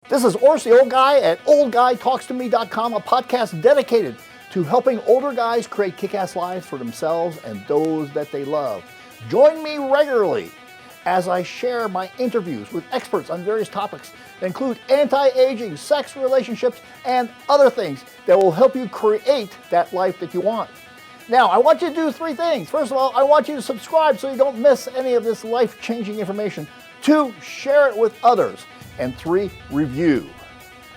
This is Ors, the old guy at OldGuyTalksToMe.com, a podcast dedicated to helping older guys create kick-ass lives for themselves and those that they love. Join me regularly as I share my interviews with experts on various topics that include anti-aging, sex, relationships, and other things that will help you create that life that you want. Now, I want you to do three things. First of all, I want you to subscribe so you don't miss any of this life-changing information. 2, share it with others. And 3, review.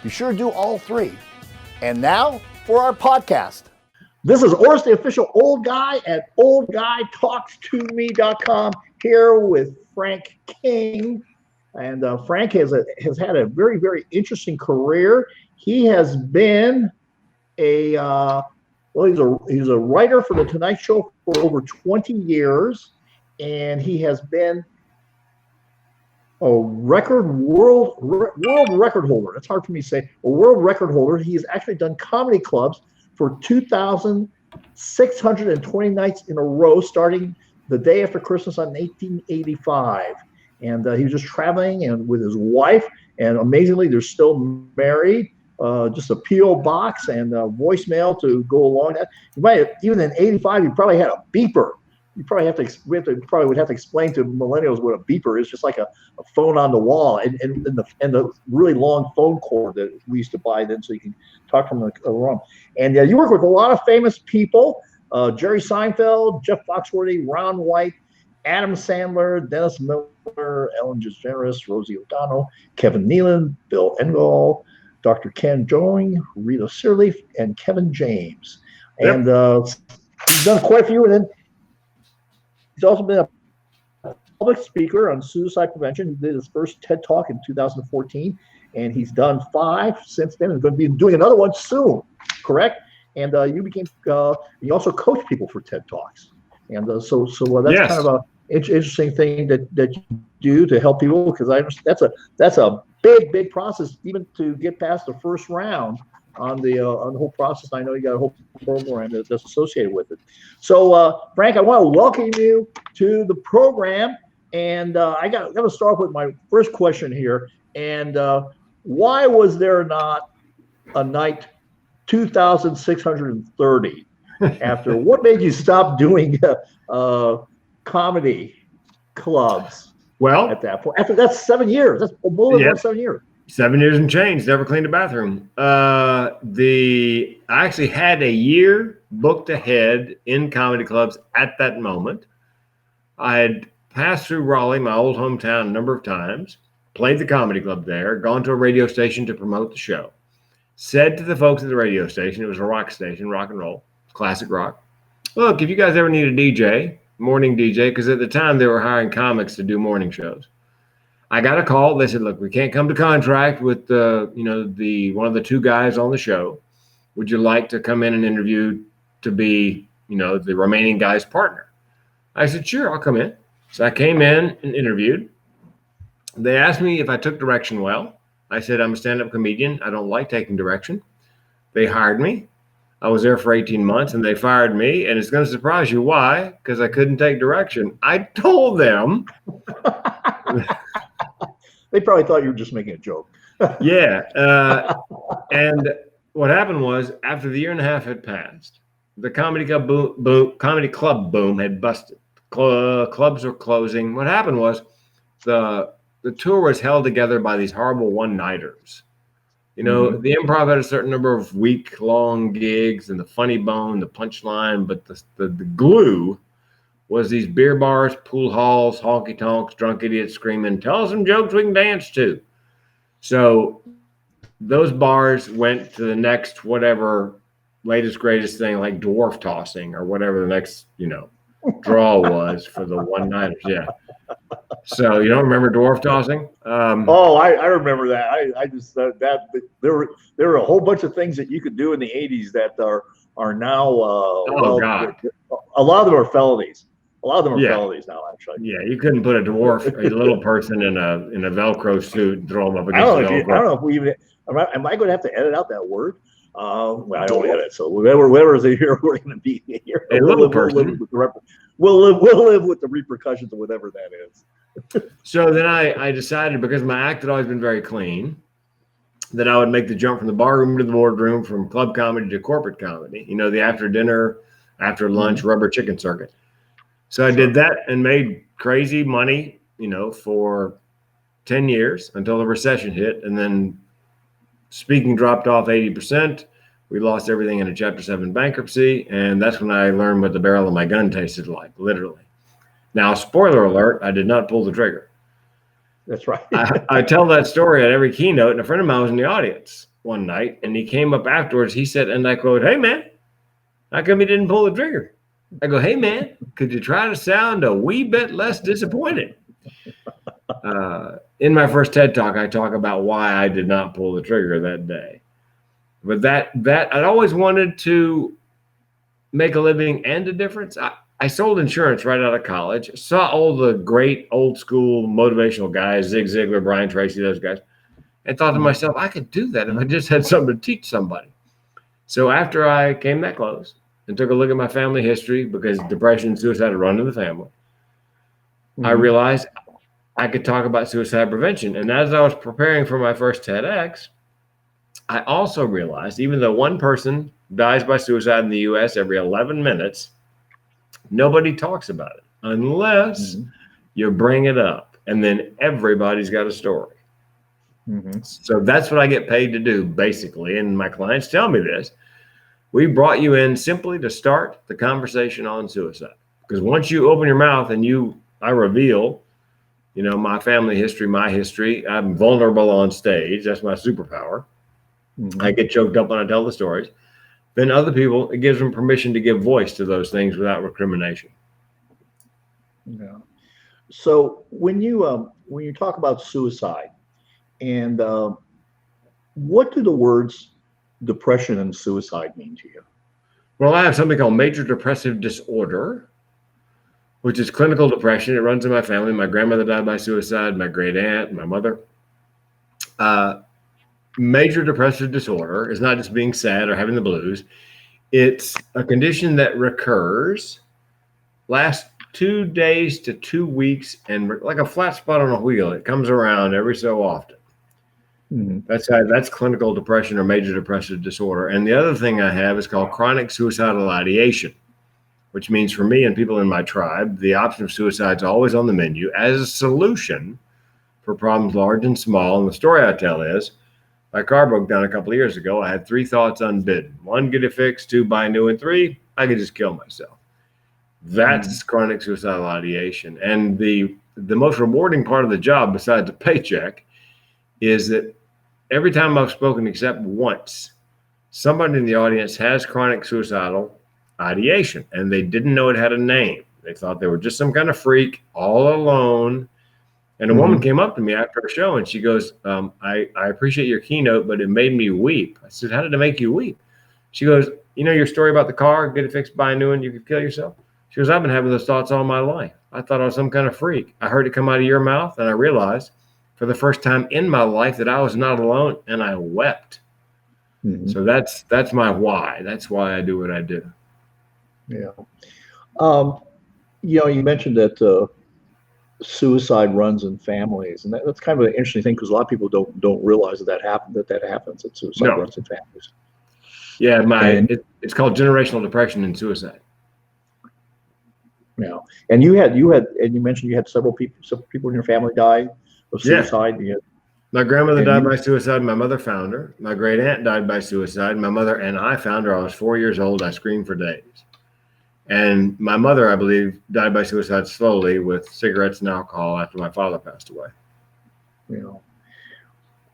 Be sure to do all 3. And now for our podcast. This is Ors, the official old guy at OldGuyTalksToMe.com, here with Frank King. And Frank has had a very, very interesting career. He has been he's a writer for The Tonight Show for over 20 years, and he has been a world record holder. That's hard for me to say. A world record holder. He's actually done comedy clubs for 2,620 nights in a row, starting the day after Christmas on 1885. And he was just traveling and with his wife, and amazingly, they're still married. Just a P.O. box and a voicemail to go along that. You might have, even in '85, you probably had a beeper. You probably would have to explain to millennials what a beeper is, just like a phone on the wall, and the really long phone cord that we used to buy then, so you can talk from the room. And you work with a lot of famous people: Jerry Seinfeld, Jeff Foxworthy, Ron White, Adam Sandler, Dennis Miller, Ellen DeGeneres, Rosie O'Donnell, Kevin Nealon, Bill Engvall, Dr. Ken Jeong, Rita Searleaf, and Kevin James. Yep. And he's done quite a few, and then he's also been a public speaker on suicide prevention. He did his first TED Talk in 2014, and he's done 5 since then. He's going to be doing another one soon, correct? And you also coach people for TED Talks. And so that's yes. kind of a interesting thing that you do to help people, because that's a big process even to get past the first round on the whole process. I know you got a whole program that's associated with it. So Frank, I want to welcome you to the program, and I got to start with my first question here. And why was there not a night 2,630 after? What made you stop doing comedy clubs? Well, at that point, after that's 7 years. That's more than 7 years. 7 years and change. Never cleaned a bathroom. I actually had a year booked ahead in comedy clubs at that moment. I had passed through Raleigh, my old hometown, a number of times, played the comedy club there, gone to a radio station to promote the show, said to the folks at the radio station, it was a rock station, rock and roll, classic rock, look, if you guys ever need a DJ, morning DJ, because at the time they were hiring comics to do morning shows. I got a call. They said, look, we can't come to contract with one of the 2 guys on the show. Would you like to come in and interview to be, the remaining guy's partner? I said, sure, I'll come in. So I came in and interviewed. They asked me if I took direction well. I said, I'm a stand-up comedian. I don't like taking direction. They hired me. I was there for 18 months and they fired me. And it's going to surprise you why, because I couldn't take direction. I told them. They probably thought you were just making a joke. Yeah. And what happened was, after the year and a half had passed, the comedy club boom had busted. Clubs were closing. What happened was the tour was held together by these horrible one-nighters. The Improv had a certain number of week-long gigs and the funny bone, the punchline, but the glue was these beer bars, pool halls, honky-tonks, drunk idiots screaming, tell us some jokes we can dance to. So those bars went to the next whatever latest, greatest thing, like dwarf tossing or whatever the next, draw was for the one-nighters. Yeah. So you don't remember dwarf tossing? I remember that. I just that there were a whole bunch of things that you could do in the 80s that are now God. A lot of them are felonies. A lot of them are felonies now, actually. Yeah, you couldn't put a little person in a Velcro suit and throw them up against the Velcro. I don't know if we even. Am I going to have to edit out that word? Well, I don't edit, so whatever is here, we're going to be here. A little person. We'll live with the repercussions of whatever that is. So then I decided, because my act had always been very clean, that I would make the jump from the bar room to the boardroom, from club comedy to corporate comedy, the after dinner, after lunch, rubber chicken circuit. So I did that and made crazy money, for 10 years until the recession hit. And then speaking dropped off 80%. We lost everything in a Chapter 7 bankruptcy. And that's when I learned what the barrel of my gun tasted like, literally. Now, spoiler alert, I did not pull the trigger. That's right. I tell that story at every keynote, and a friend of mine was in the audience one night, and he came up afterwards. He said, and I quote, "Hey, man, how come you didn't pull the trigger?" I go, "Hey, man, could you try to sound a wee bit less disappointed?" In my first TED Talk, I talk about why I did not pull the trigger that day. But that I'd always wanted to make a living and a difference. I sold insurance right out of college, saw all the great old school motivational guys, Zig Ziglar, Brian Tracy, those guys, and thought to myself, I could do that if I just had something to teach somebody. So after I came that close and took a look at my family history, because depression and suicide had run in the family, I realized I could talk about suicide prevention. And as I was preparing for my first TEDx, I also realized, even though one person dies by suicide in the US every 11 minutes, nobody talks about it unless you bring it up. And then everybody's got a story. So that's what I get paid to do, basically. And my clients tell me this. We brought you in simply to start the conversation on suicide. Because once you open your mouth and I reveal, my family history, my history, I'm vulnerable on stage. That's my superpower. I get choked up when I tell the stories. Then other people, it gives them permission to give voice to those things without recrimination. Yeah. So when you talk about suicide, and what do the words depression and suicide mean to you? Well, I have something called major depressive disorder, which is clinical depression. It runs in my family. My grandmother died by suicide, my great aunt, my mother. Major depressive disorder is not just being sad or having the blues. It's a condition that recurs, lasts 2 days to 2 weeks, and like a flat spot on a wheel, it comes around every so often. That's clinical depression or major depressive disorder. And the other thing I have is called chronic suicidal ideation, which means for me and people in my tribe, the option of suicide is always on the menu as a solution for problems large and small. And the story I tell is, my car broke down a couple of years ago. I had 3 thoughts unbidden. 1, get it fixed. 2, buy new. And 3, I could just kill myself. That's chronic suicidal ideation. And the most rewarding part of the job, besides the paycheck, is that every time I've spoken except once, somebody in the audience has chronic suicidal ideation, and they didn't know it had a name. They thought they were just some kind of freak all alone. And a woman came up to me after a show and she goes, I appreciate your keynote, but it made me weep. I said, how did it make you weep? She goes, your story about the car, get it fixed, buy a new one, you could kill yourself. She goes, I've been having those thoughts all my life. I thought I was some kind of freak. I heard it come out of your mouth, and I realized for the first time in my life that I was not alone, and I wept. So that's my why. That's why I do what I do. Yeah. You mentioned that suicide runs in families, and that's kind of an interesting thing because a lot of people don't realize that happens. That suicide runs in families. Yeah, it's called generational depression and suicide. Yeah, and you mentioned you had several people in your family die of suicide. Yeah. My grandmother died by suicide. My mother found her. My great aunt died by suicide. My mother and I found her. I was 4 years old. I screamed for days. And my mother, I believe, died by suicide slowly with cigarettes and alcohol after my father passed away.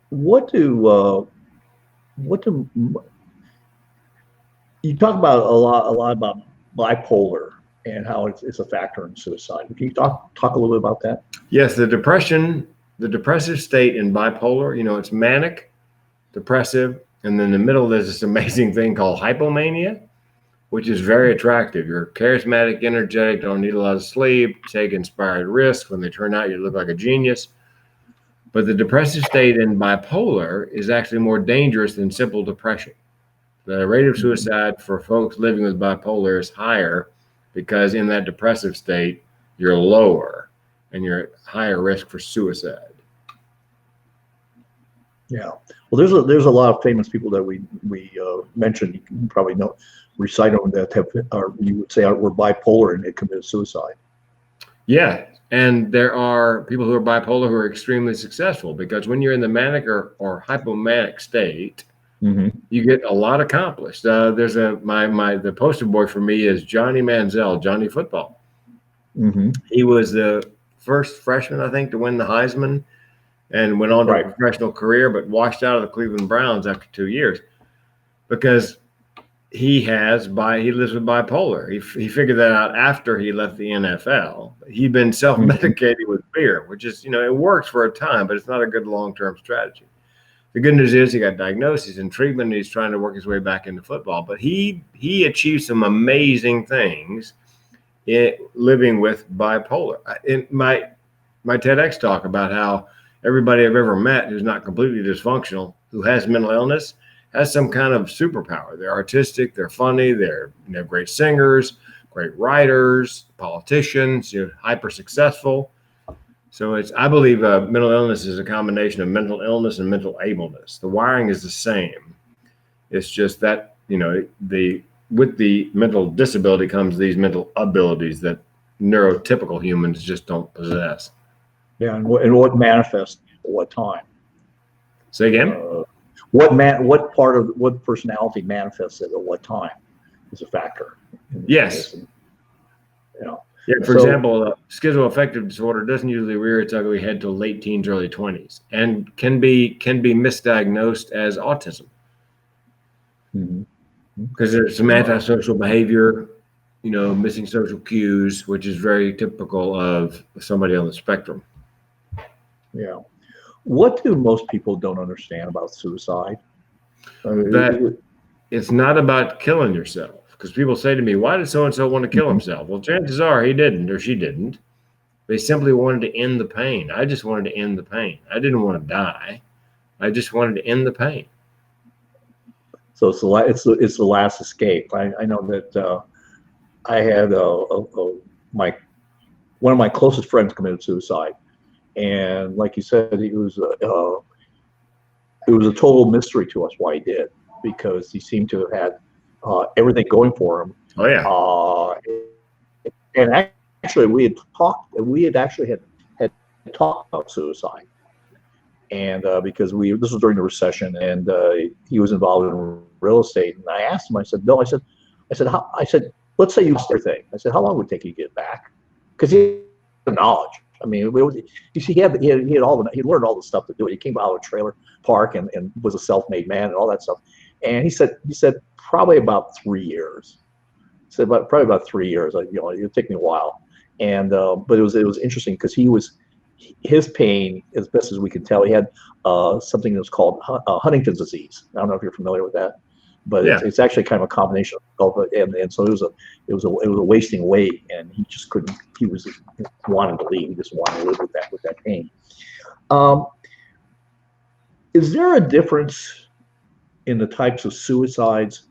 What do you talk about a lot about bipolar and how it's a factor in suicide? Can you talk a little bit about that? Yes, the depressive state in bipolar, it's manic, depressive, and then in the middle there's this amazing thing called hypomania, which is very attractive. You're charismatic, energetic, don't need a lot of sleep, take inspired risks. When they turn out, you look like a genius. But the depressive state in bipolar is actually more dangerous than simple depression. The rate of suicide for folks living with bipolar is higher because in that depressive state, you're lower and you're at higher risk for suicide. Yeah. Well, there's a lot of famous people that we mentioned. You can probably know, recite them that have, or you would say were bipolar and they committed suicide. Yeah. And there are people who are bipolar who are extremely successful because when you're in the manic or hypomanic state, Mm-hmm. you get a lot accomplished. There's the poster boy for me is Johnny Manziel, Johnny Football. Mm-hmm. He was the first freshman, I think, to win the Heisman and went on to Right. a professional career, but washed out of the Cleveland Browns after 2 years because he lives with bipolar. He figured that out after he left the NFL. He'd been self-medicating with beer, which is, it works for a time, but it's not a good long-term strategy. The good news is he got diagnosed, he's in treatment, and he's trying to work his way back into football. But he achieved some amazing things living with bipolar. In my TEDx talk about how everybody I've ever met who's not completely dysfunctional, who has mental illness, has some kind of superpower. They're artistic, they're funny, they're great singers, great writers, politicians, hyper successful. So I believe mental illness is a combination of mental illness and mental ableness. The wiring is the same. It's just that, with the mental disability comes these mental abilities that neurotypical humans just don't possess. Yeah, and what manifests at what time? Say again? What personality manifests at what time is a factor. Yes. Yeah, for example, schizoaffective disorder doesn't usually rear its ugly head till late teens, early 20s, and can be misdiagnosed as autism. Because there's some antisocial behavior, missing social cues, which is very typical of somebody on the spectrum. Yeah. What do most people don't understand about suicide? That it's not about killing yourself. Because people say to me, why did so-and-so want to kill himself? Well, chances are he didn't or she didn't. They simply wanted to end the pain. I just wanted to end the pain. I didn't want to die. I just wanted to end the pain. So it's the last escape. I know that I had one of my closest friends committed suicide, and like you said, it was a total mystery to us why he did, because he seemed to have had everything going for him. Oh yeah. And actually, we had talked about suicide, and because this was during the recession, and he was involved in real estate, and I asked him. I said, "No," I said, "Let's say you lost everything." I said, "How long would it take you to get back?" Because he had knowledge. I mean, you see, he learned all the stuff to do it. He came out of a trailer park and was a self-made man and all that stuff. And he said probably about 3 years. He said probably about 3 years. It'll take me a while. And but it was interesting because his pain, as best as we can tell, he had something that was called Huntington's disease. I don't know if you're familiar with that, but yeah. it's actually kind of a combination of and so it was a wasting away, and he just couldn't. He was wanting to leave. He just wanted to live with that pain. Is there a difference in the types of suicides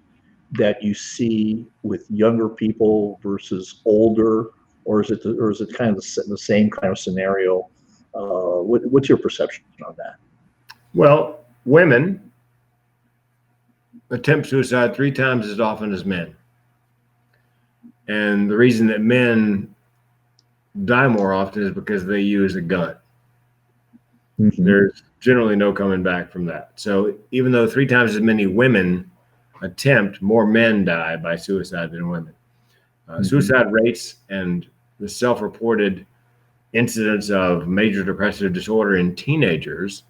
that you see with younger people versus older, or is it kind of the same kind of scenario? What's your perception on that? Well, women attempt suicide 3 times as often as men. And the reason that men die more often is because they use a gun. Mm-hmm. There's generally no coming back from that. So even though 3 times as many women attempt, more men die by suicide than women. Suicide rates and the self-reported incidence of major depressive disorder in teenagers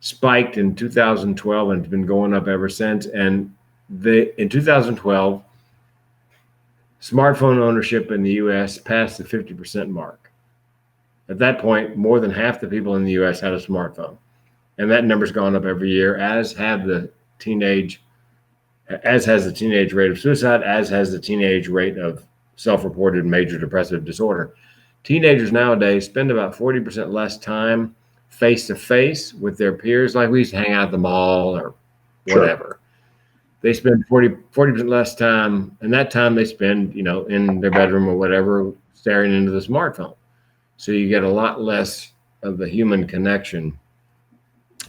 spiked in 2012 and has been going up ever since. And in 2012, smartphone ownership in the U.S. passed the 50% mark. At that point, more than half the people in the U.S. had a smartphone. And that number's gone up every year, as has the teenage rate of suicide, as has the teenage rate of self-reported major depressive disorder. Teenagers nowadays spend about 40% less time face-to-face with their peers, like we used to hang out at the mall or whatever. Sure. They spend 40% less time, and that time they spend, in their bedroom or whatever, staring into the smartphone. So you get a lot less of the human connection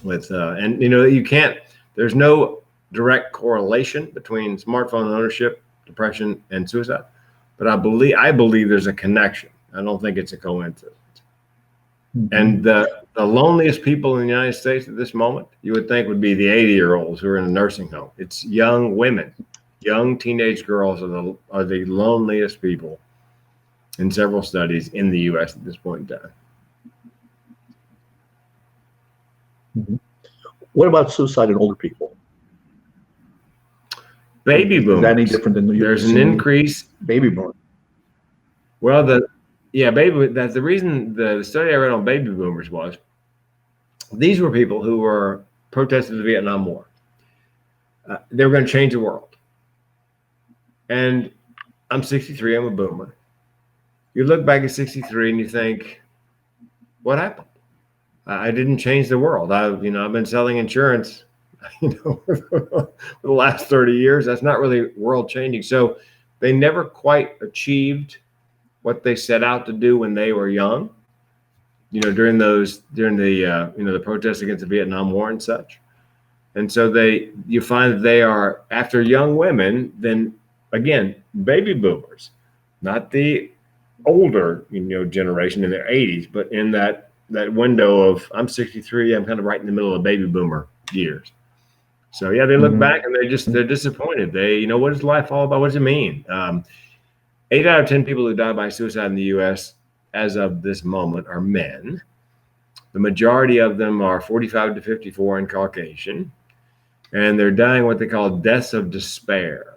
And you can't. There's no direct correlation between smartphone ownership, depression, and suicide, but I believe there's a connection. I don't think it's a coincidence. Mm-hmm. And the loneliest people in the United States at this moment, you would think, would be the 80-year-olds who are in a nursing home. It's young women, young teenage girls are the loneliest people in several studies in the U.S. at this point in time. Mm-hmm. What about suicide in older people? Baby boomers. Is that any different than there's an increase? Baby boomers. Well, that's the reason the study I read on baby boomers was these were people who were protesting the Vietnam War. They were going to change the world. And I'm 63, I'm a boomer. You look back at 63 and you think, what happened? I didn't change the world. I've been selling insurance, for the last 30 years. That's not really world changing. So they never quite achieved what they set out to do when they were young, during the protests against the Vietnam War and such. And so you find that they are after young women, then again, baby boomers, not the older, generation in their 80s, but in that window of I'm 63, I'm kind of right in the middle of baby boomer years. So yeah, they look back and they're disappointed. What is life all about? What does it mean? 8 out of 10 people who die by suicide in the U.S. as of this moment are men. The majority of them are 45 to 54 and Caucasian, and they're dying what they call deaths of despair.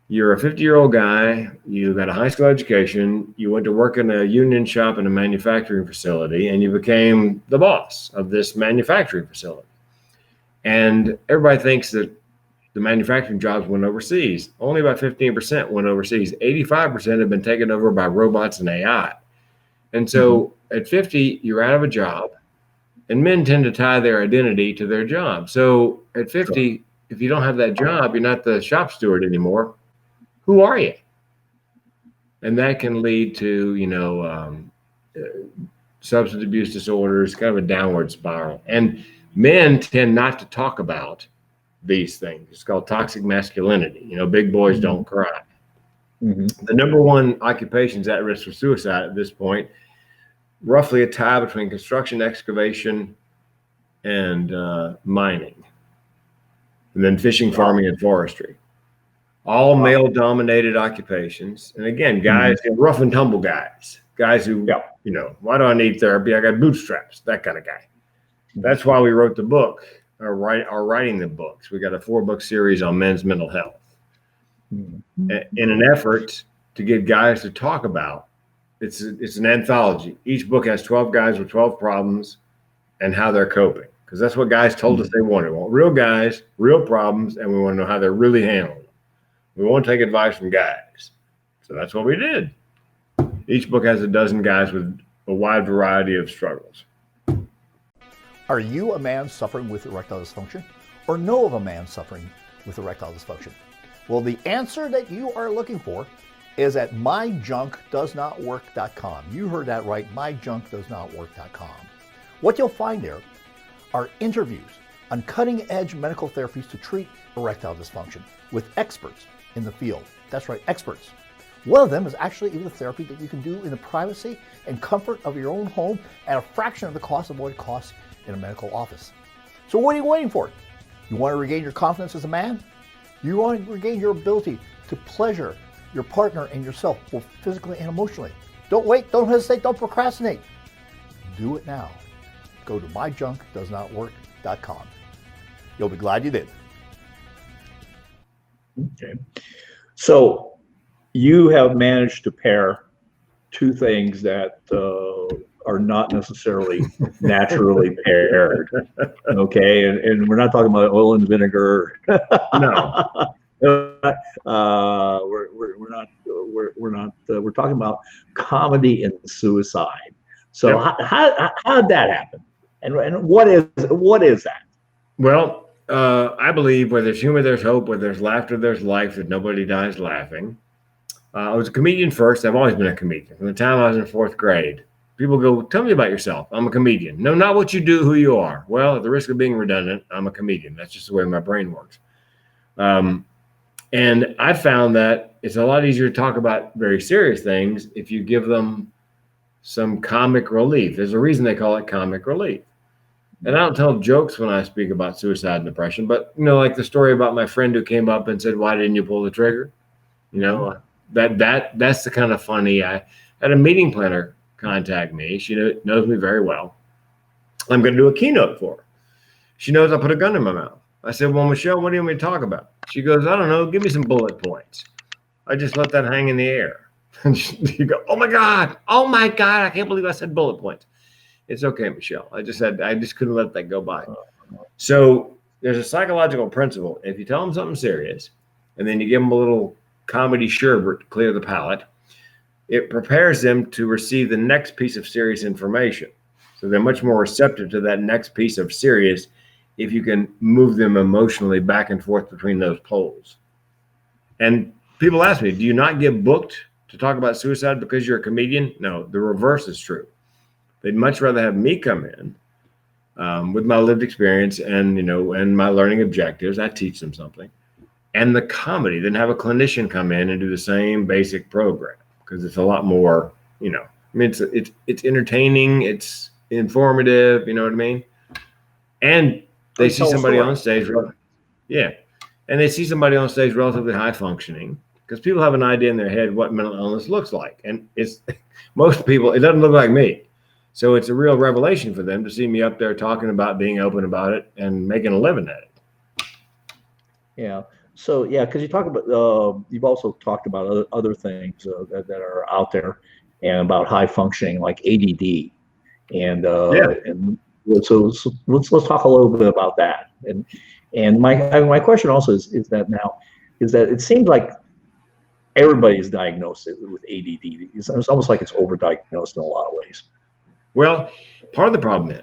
You're a 50-year-old guy, you got a high school education, you went to work in a union shop in a manufacturing facility, and you became the boss of this manufacturing facility. And everybody thinks that the manufacturing jobs went overseas. Only about 15% went overseas. 85% have been taken over by robots and AI. And so at 50, you're out of a job, and men tend to tie their identity to their job. So at 50, if you don't have that job, you're not the shop steward anymore. Who are you? And that can lead to, substance abuse disorders, kind of a downward spiral. And men tend not to talk about these things. It's called toxic masculinity. Big boys don't cry. Mm-hmm. The number one occupations at risk for suicide at this point, roughly a tie between construction, excavation, and mining, and then fishing, farming, and forestry. All male-dominated occupations. And again, guys, rough and tumble guys who, why do I need therapy? I got bootstraps, that kind of guy. That's why we wrote the book, or writing the books. We got a 4-book series on men's mental health in an effort to get guys to talk about. It's an anthology. Each book has 12 guys with 12 problems and how they're coping, because that's what guys told us they wanted. We want real guys, real problems, and we want to know how they're really handling them. We won't take advice from guys. So that's what we did. Each book has a dozen guys with a wide variety of struggles. Are you a man suffering with erectile dysfunction, or know of a man suffering with erectile dysfunction? Well, the answer that you are looking for is at myjunkdoesnotwork.com. You heard that right, myjunkdoesnotwork.com. What you'll find there are interviews on cutting-edge medical therapies to treat erectile dysfunction with experts in the field. That's right, experts. One of them is actually even a therapy that you can do in the privacy and comfort of your own home at a fraction of the cost of what it costs in a medical office. So what are you waiting for? You want to regain your confidence as a man? You want to regain your ability to pleasure your partner and yourself, both physically and emotionally? Don't wait, don't hesitate, don't procrastinate. Do it now. Go to myjunkdoesnotwork.com. You'll be glad you did. Okay. So you have managed to pair two things that are not necessarily naturally paired. Okay. And we're not talking about oil and vinegar. No. We're talking about comedy and suicide. So how did that happen? And what is that? Well, I believe where there's humor, there's hope. Where there's laughter, there's life. That nobody dies laughing. I was a comedian first. I've always been a comedian. From the time I was in 4th grade, people go, tell me about yourself. I'm a comedian. No, not what you do, who you are. Well, at the risk of being redundant, I'm a comedian. That's just the way my brain works. And I found that it's a lot easier to talk about very serious things if you give them some comic relief. There's a reason they call it comic relief. And I don't tell jokes when I speak about suicide and depression, but like the story about my friend who came up and said, "Why didn't you pull the trigger?" That's the kind of funny. I had a meeting planner contact me. She knows me very well. I'm going to do a keynote for her. She knows I put a gun in my mouth. I said, "Well, Michelle, what do you want me to talk about?" She goes, "I don't know. Give me some bullet points." I just let that hang in the air. And you go, "Oh my God. I can't believe I said bullet points." It's okay, Michelle. I just couldn't let that go by. So there's a psychological principle. If you tell them something serious and then you give them a little comedy sherbet to clear the palate, it prepares them to receive the next piece of serious information. So they're much more receptive to that next piece of serious if you can move them emotionally back and forth between those poles. And people ask me, do you not get booked to talk about suicide because you're a comedian? No, the reverse is true. They'd much rather have me come in with my lived experience and my learning objectives. I teach them something, and the comedy than have a clinician come in and do the same basic program, because it's a lot more. It's entertaining, it's informative. You know what I mean? And they see somebody on stage. Yeah, and they see somebody on stage relatively high functioning, because people have an idea in their head what mental illness looks like, and it's most people. It doesn't look like me. So it's a real revelation for them to see me up there talking about being open about it and making a living at it. Yeah. So because you talk about you've also talked about other things that are out there and about high functioning like ADD, and so let's talk a little bit about that. And my question also is that it seems like everybody's diagnosed with ADD. It's almost like it's overdiagnosed in a lot of ways. Well, part of the problem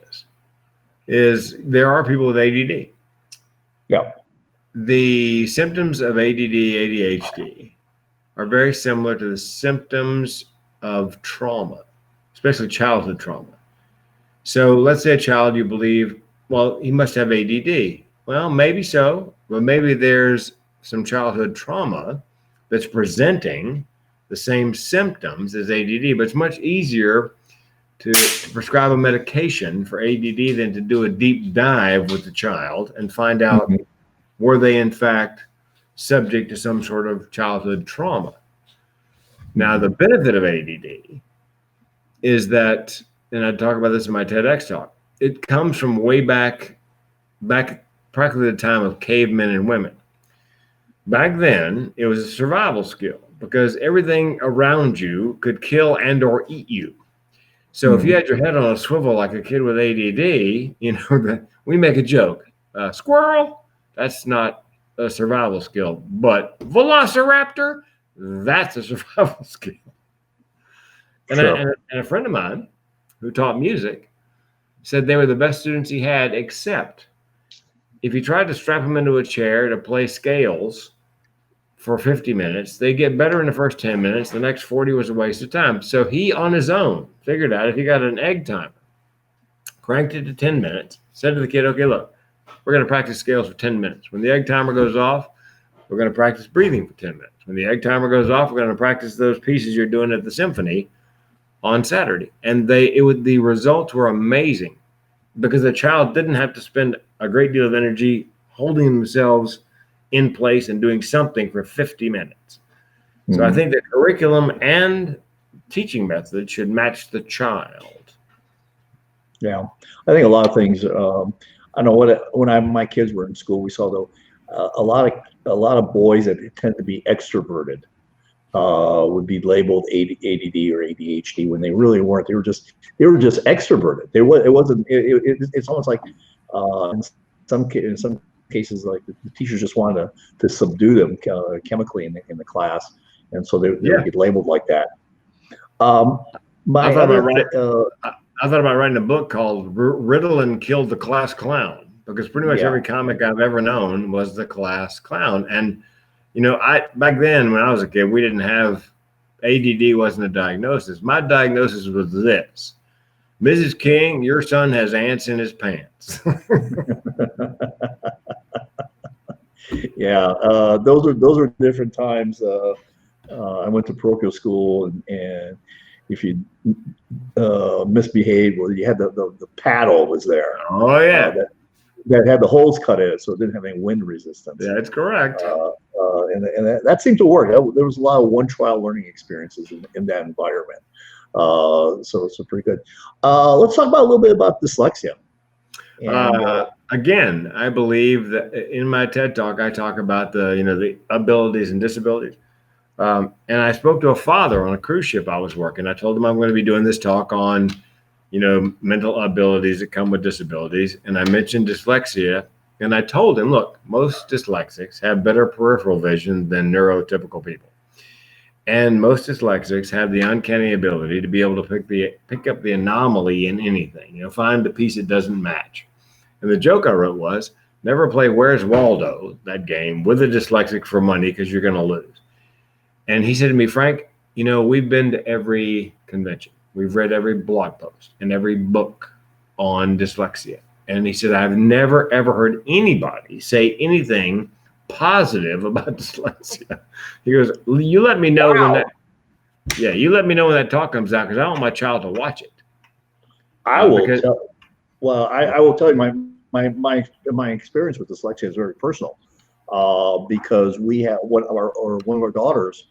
is there are people with ADD. Yeah. The symptoms of ADD, ADHD are very similar to the symptoms of trauma, especially childhood trauma. So let's say a child, you believe, well, he must have ADD. Well, maybe so, but maybe there's some childhood trauma that's presenting the same symptoms as ADD, but it's much easier to prescribe a medication for ADD than to do a deep dive with the child and find out were they in fact subject to some sort of childhood trauma. Now, the benefit of ADD is that, and I talk about this in my TEDx talk, it comes from way back practically the time of cavemen and women. Back then, it was a survival skill because everything around you could kill and or eat you. So if you had your head on a swivel like a kid with ADD, we make a joke. Squirrel, that's not a survival skill. But velociraptor, that's a survival skill. And, Sure. and a friend of mine who taught music said they were the best students he had, except if you tried to strap them into a chair to play scales for 50 minutes, they get better in the first 10 minutes. The next 40 was a waste of time. So he, on his own, figured out if he got an egg timer, cranked it to 10 minutes, said to the kid, okay, look, we're going to practice scales for 10 minutes. When the egg timer goes off, we're going to practice breathing for 10 minutes. When the egg timer goes off, we're going to practice those pieces you're doing at the symphony on Saturday. And the results were amazing because the child didn't have to spend a great deal of energy holding themselves in place and doing something for 50 minutes. So I think the curriculum and teaching method should match the child. Yeah, I think a lot of things. I know when my kids were in school, we saw a lot of boys that tend to be extroverted would be labeled ADD or ADHD when they really weren't. They were just extroverted. It's almost like in some cases, like the teachers just wanted to subdue them chemically in the class, and so they would get labeled like that. I thought about writing a book called Ritalin Killed the Class Clown, because pretty much every comic I've ever known was the class clown. And back then when I was a kid, we didn't have ADD, wasn't a diagnosis. My diagnosis was this: Mrs. King, your son has ants in his pants. Yeah, those are different times. I went to parochial school, and if you misbehaved, well, you had the paddle was there. Oh, yeah. That had the holes cut in it, so it didn't have any wind resistance. That's correct. And that seemed to work. There was a lot of one trial learning experiences in that environment. So pretty good. Let's talk about a little bit about dyslexia. And, again, I believe that in my TED Talk, I talk about the abilities and disabilities. And I spoke to a father on a cruise ship I was working. I told him I'm going to be doing this talk on, mental abilities that come with disabilities. And I mentioned dyslexia. And I told him, look, most dyslexics have better peripheral vision than neurotypical people. And most dyslexics have the uncanny ability to be able to pick up the anomaly in anything, find the piece that doesn't match. And the joke I wrote was, never play Where's Waldo, that game, with a dyslexic for money because you're going to lose. And he said to me, Frank, we've been to every convention. We've read every blog post and every book on dyslexia. And he said, I've never, ever heard anybody say anything positive about dyslexia. He goes, you let me know when that talk comes out, because I want my child to watch it. I will tell you my experience with dyslexia is very personal, because we have one of our daughters,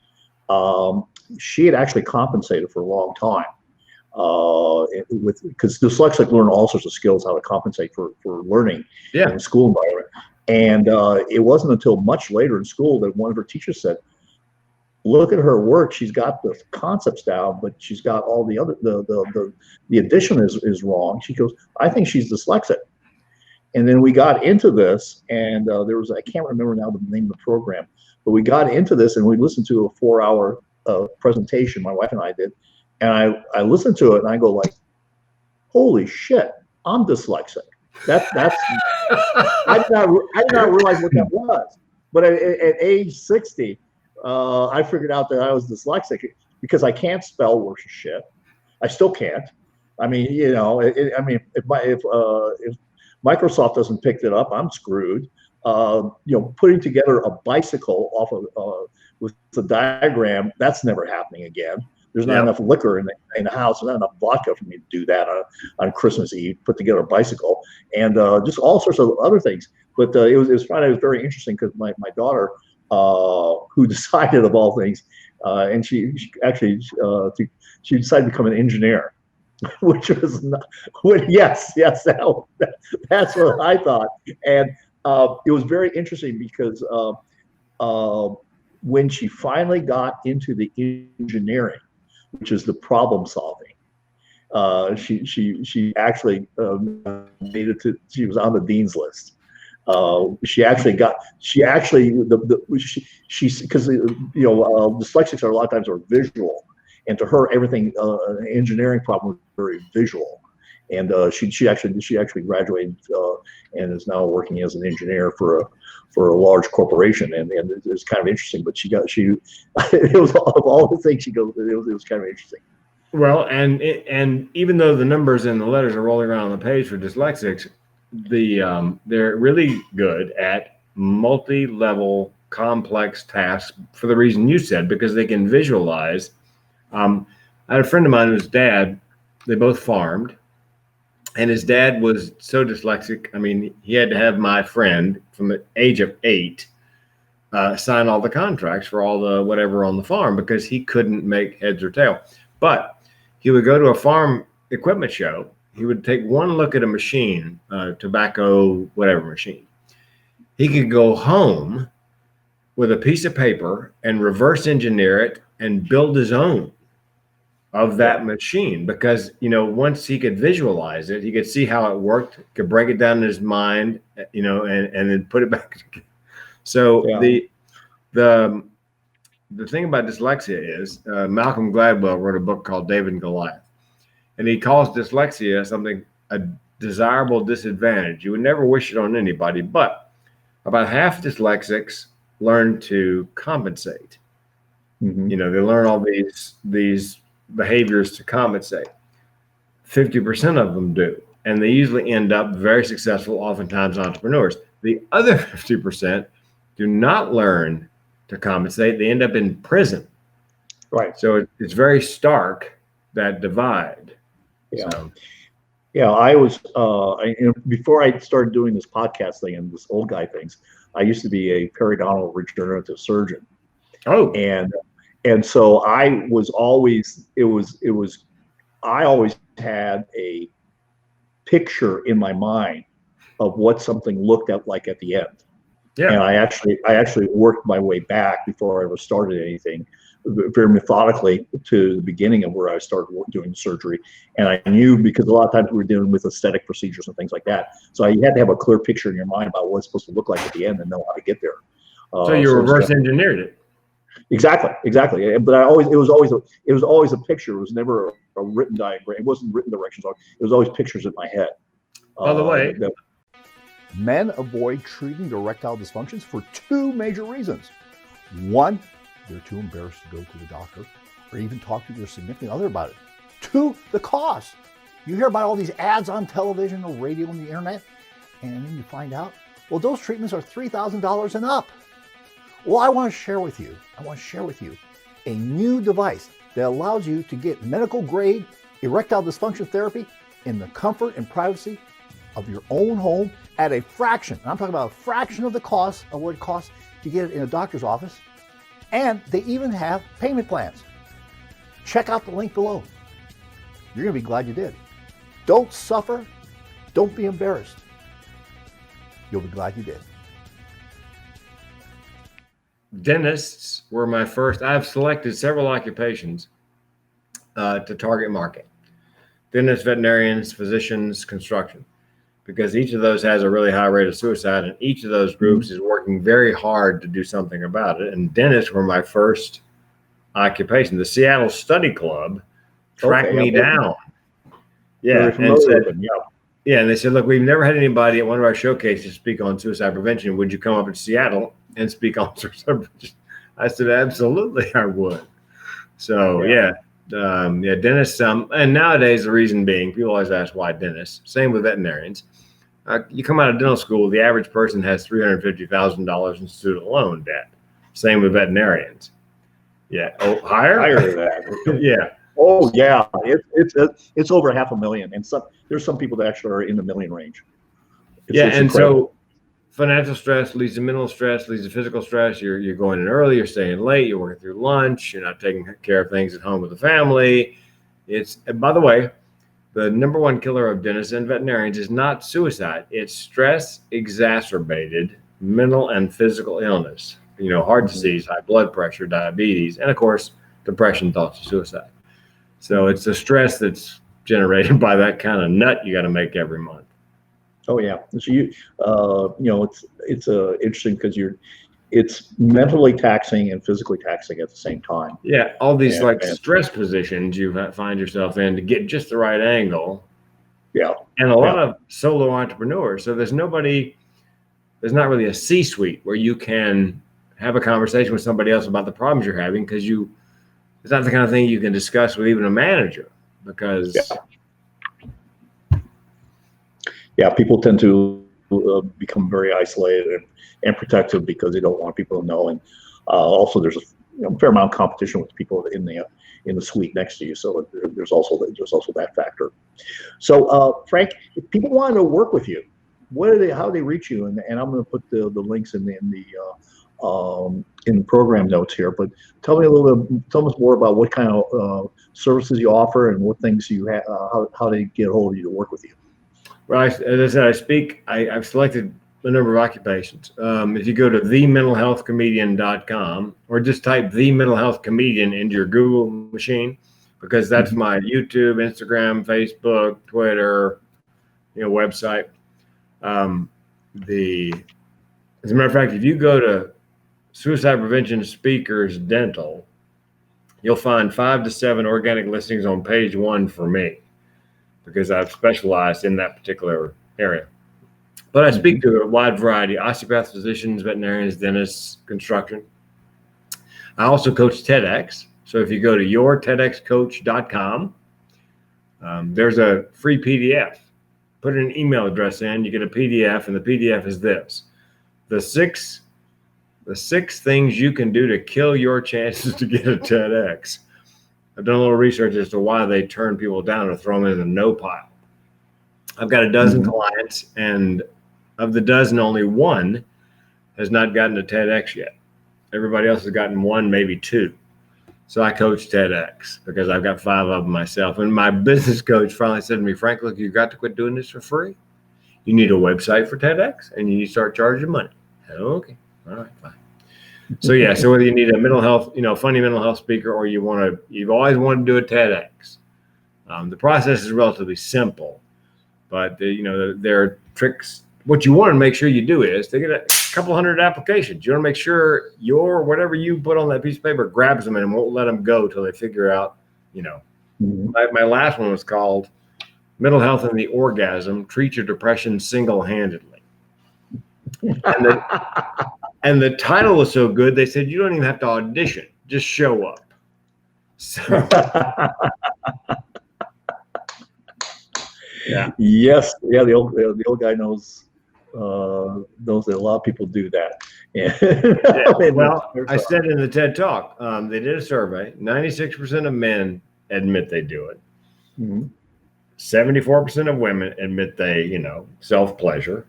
she had actually compensated for a long time. Because dyslexic learn all sorts of skills how to compensate for learning in a school environment. And it wasn't until much later in school that one of her teachers said, look at her work, she's got the concepts down, but she's got all the other, the addition is wrong. She goes, I think she's dyslexic. And then we got into this, and there was, I can't remember now the name of the program, but we got into this and we listened to a 4-hour presentation, my wife and I did. And I listened to it and I go like, holy shit, I'm dyslexic. That's I did not realize what that was. But at age 60, I figured out that I was dyslexic because I can't spell worth shit. I still can't. I mean, if Microsoft doesn't pick it up, I'm screwed. Putting together a bicycle off of with the diagram, that's never happening again. There's not enough liquor in the house. There's not enough vodka for me to do that on Christmas Eve, put together a bicycle, and just all sorts of other things. But it was very interesting because my daughter, who decided of all things, and she decided to become an engineer, which was not, yes, that's what I thought. And it was very interesting because when she finally got into the engineering, which is the problem solving, she actually made it to. She was on the dean's list. Dyslexics are a lot of times are visual, and to her everything an engineering problem was very visual. And she actually graduated and is now working as an engineer for a large corporation, and it's kind of interesting. But it was of all the things she goes, it was kind of interesting. Well, and even though the numbers and the letters are rolling around on the page for dyslexics, they're really good at multi-level complex tasks for the reason you said, because they can visualize. I had a friend of mine whose dad, they both farmed. And his dad was so dyslexic. I mean, he had to have my friend from the age of 8 sign all the contracts for all the whatever on the farm because he couldn't make heads or tail. But he would go to a farm equipment show. He would take one look at a machine, tobacco, whatever machine. He could go home with a piece of paper and reverse engineer it and build his own of that machine, because once he could visualize it, he could see how it worked, could break it down in his mind, and then put it back together. So the thing about dyslexia is Malcolm Gladwell wrote a book called David and Goliath, and he calls dyslexia a desirable disadvantage. You would never wish it on anybody, but about half dyslexics learn to compensate. Mm-hmm. They learn all these behaviors to compensate. 50% of them do. And they usually end up very successful, oftentimes entrepreneurs. The other 50% do not learn to compensate. They end up in prison. Right. So it's very stark, that divide. Yeah. So. Yeah, I was before I started doing this podcast thing and this old guy things, I used to be a periodontal regenerative surgeon. Oh. And so I was always I always had a picture in my mind of what something looked like at the end. Yeah. And I actually worked my way back before I ever started anything, very methodically to the beginning of where I started doing surgery. And I knew, because a lot of times we were dealing with aesthetic procedures and things like that. So you had to have a clear picture in your mind about what it's supposed to look like at the end and know how to get there. So you reverse engineered it. Exactly. But it was always a picture. It was never a written diagram. It wasn't written directions. It was always pictures in my head. By the way, men avoid treating erectile dysfunctions for two major reasons. One, they're too embarrassed to go to the doctor or even talk to their significant other about it. Two, the cost. You hear about all these ads on television or radio and the internet, and then you find out, well, those treatments are $3,000 and up. Well, I want to share with you a new device that allows you to get medical grade erectile dysfunction therapy in the comfort and privacy of your own home at a fraction. And I'm talking about a fraction of the cost of what it costs to get it in a doctor's office. And they even have payment plans. Check out the link below. You're going to be glad you did. Don't suffer. Don't be embarrassed. You'll be glad you did. Dentists were my first. I've selected several occupations to target market. Dentists, veterinarians, physicians, construction, because each of those has a really high rate of suicide, and each of those groups is working very hard to do something about it. And dentists were my first occupation. The Seattle Study Club tracked me down. Yeah, and said, yeah, and they said, look, we've never had anybody at one of our showcases speak on suicide prevention. Would you come up to Seattle and speak on suicide prevention? I said, absolutely, I would. So dentists. And nowadays, the reason being, people always ask why dentists. Same with veterinarians. You come out of dental school, the average person has $350,000 in student loan debt. Same with veterinarians. Yeah. Oh, higher than that. Yeah. Oh yeah, it's over $500,000, and there's some people that actually are in the million range. It's incredible. So financial stress leads to mental stress, leads to physical stress. You're going in early, you're staying late, you're working through lunch, you're not taking care of things at home with the family. And by the way, the number one killer of dentists and veterinarians is not suicide. It's stress exacerbated mental and physical illness. Heart disease, high blood pressure, diabetes, and of course, depression, thoughts of suicide. So it's the stress that's generated by that kind of nut you got to make every month. Oh yeah. So it's interesting because it's mentally taxing and physically taxing at the same time. Yeah, all these stress positions you find yourself in to get just the right angle. Yeah, and a lot of solo entrepreneurs. So there's not really a C-suite where you can have a conversation with somebody else about the problems you're having, because it's not the kind of thing you can discuss with even a manager, because people tend to become very isolated and protective because they don't want people to know. And also there's a fair amount of competition with people in the suite next to you. So there's also that factor. So Frank, if people wanted to work with you, how do they reach you? And I'm going to put the links in the program notes here, but tell us more about what kind of services you offer and what things you have, how they get a hold of you to work with you. Well, as I said, I've selected a number of occupations. If you go to thementalhealthcomedian.com or just type The Mental Health Comedian into your Google machine, because that's my YouTube, Instagram, Facebook, Twitter, website. As a matter of fact, if you go to Suicide Prevention Speakers Dental, you'll find 5 to 7 organic listings on page 1 for me, because I've specialized in that particular area. But I speak to a wide variety: osteopaths, physicians, veterinarians, dentists, construction. I also coach TEDx. So if you go to yourtedxcoach.com, There's a free PDF. Put an email address in, you get a PDF, and the PDF is this: the six things you can do to kill your chances to get a TEDx. I've done a little research as to why they turn people down or throw them in the no pile. I've got a dozen clients, and of the dozen, only one has not gotten a TEDx yet. Everybody else has gotten one, maybe two. So I coach TEDx because I've got 5 of them myself. And my business coach finally said to me, Frank, look, you've got to quit doing this for free. You need a website for TEDx, and you need to start charging money. Okay, all right, fine. So yeah, so whether you need a mental health, funny mental health speaker, or you've always wanted to do a TEDx, the process is relatively simple, but there are tricks. What you want to make sure you do is they get a couple hundred applications. You want to make sure whatever you put on that piece of paper grabs them and won't let them go till they figure out, My last one was called Mental Health and the Orgasm, Treat Your Depression Single-Handedly. And the title was so good, they said, you don't even have to audition, just show up. So, yeah. Yes. Yeah. The old guy knows that a lot of people do that. Yeah. Well, I said in the TED Talk, they did a survey. 96% of men admit they do it. 74% of women admit they, self-pleasure.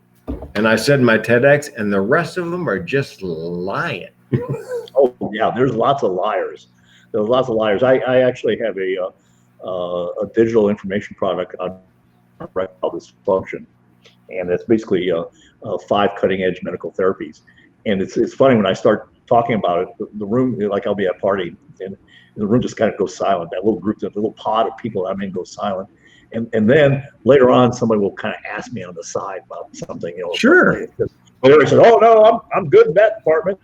And I said in my TEDx, and the rest of them are just lying. Oh yeah, there's lots of liars. There's lots of liars. I actually have a digital information product on erectile dysfunction, and it's basically 5 cutting-edge medical therapies. And it's funny when I start talking about it, the room, like I'll be at a party, and the room just kind of goes silent. That little group, that little pod of people I'm in goes silent. And then later on, somebody will kind of ask me on the side about something. Sure. They said, "Oh no, I'm good in that department."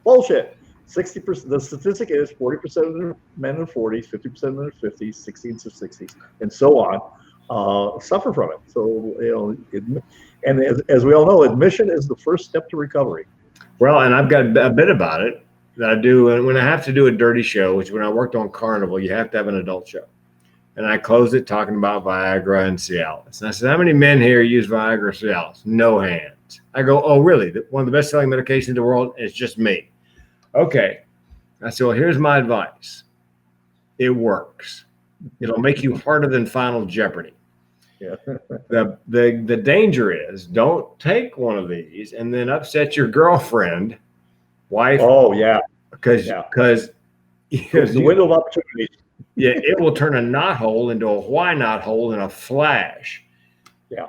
Bullshit. 60%. The statistic is 40% of the men in their 40s, 50% in their 50s, 60s to 60s, and so on, suffer from it. So and as we all know, admission is the first step to recovery. Well, and I've got a bit about it that I do when I have to do a dirty show, which when I worked on Carnival, you have to have an adult show. And I closed it talking about Viagra and Cialis. And I said, how many men here use Viagra or Cialis? No hands. I go, oh, really? One of the best-selling medications in the world is just me. Okay. I said, well, here's my advice. It works. It'll make you harder than Final Jeopardy. Yeah. The danger is don't take one of these and then upset your girlfriend, wife. Oh, yeah. Because the window of opportunity. Yeah, it will turn a knot hole into a why not hole in a flash. Yeah.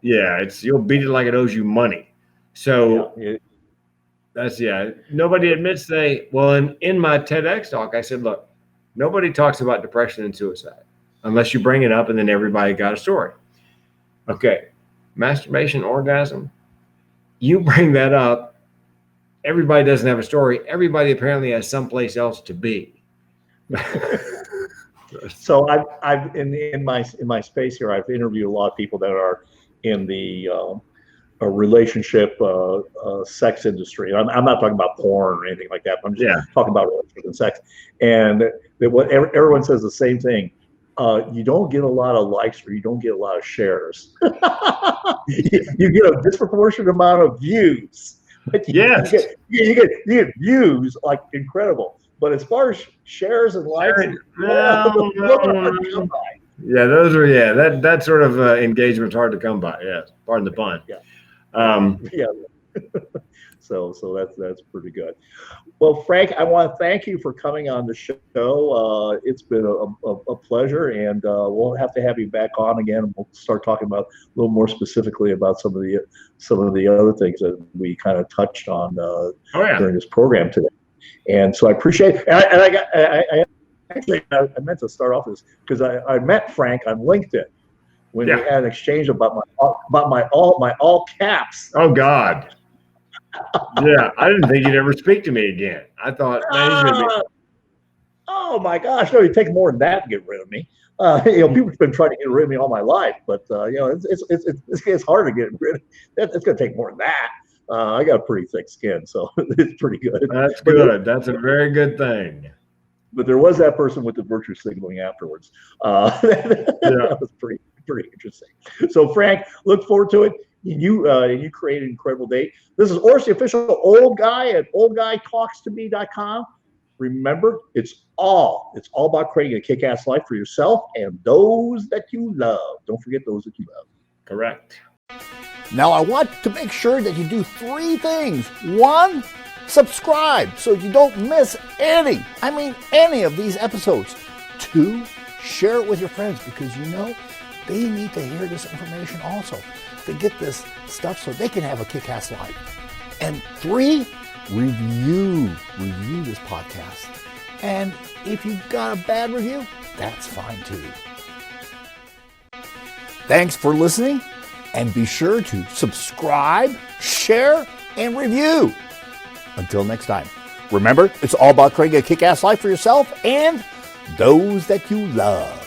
You'll beat it like it owes you money. So nobody admits in my TEDx talk, I said, look, nobody talks about depression and suicide unless you bring it up and then everybody got a story. Okay, masturbation, orgasm, you bring that up, everybody doesn't have a story. Everybody apparently has someplace else to be. So I've in my space here, I've interviewed a lot of people that are in the relationship sex industry. I'm not talking about porn or anything like that. I'm just talking about relationships and sex. And what everyone says the same thing. You don't get a lot of likes or you don't get a lot of shares. You get a disproportionate amount of views. But you get views like incredible. But as far as shares and likes, that sort of engagement's hard to come by. Yes, pardon the pun. So that's pretty good. Well, Frank, I want to thank you for coming on the show. It's been a pleasure, and we'll have to have you back on again. And we'll start talking about a little more specifically about some of the other things that we kind of touched on during this program today. And so I appreciate it. I meant to start off this because I met Frank on LinkedIn when we had an exchange about my all caps. Oh God. Yeah, I didn't think you'd ever speak to me again. I thought, man, he's gonna be. Oh my gosh, no, you take more than that to get rid of me. People have been trying to get rid of me all my life, but it's hard to get rid of. It's going to take more than that. I got a pretty thick skin, so it's pretty good. That's good. That's a very good thing. but there was that person with the virtue signaling afterwards. That was pretty interesting. So Frank, look forward to it. You created an incredible day. This is Orsi, official old guy at OldGuyTalksToMe.com. Remember, it's all about creating a kick-ass life for yourself and those that you love. Don't forget those that you love. Correct. Now, I want to make sure that you do 3 things. 1, subscribe so you don't miss any of these episodes. 2, share it with your friends because they need to hear this information also to get this stuff so they can have a kick-ass life. And 3, review this podcast. And if you've got a bad review, that's fine too. Thanks for listening, and be sure to subscribe, share, and review. Until next time, remember, it's all about creating a kick-ass life for yourself and those that you love.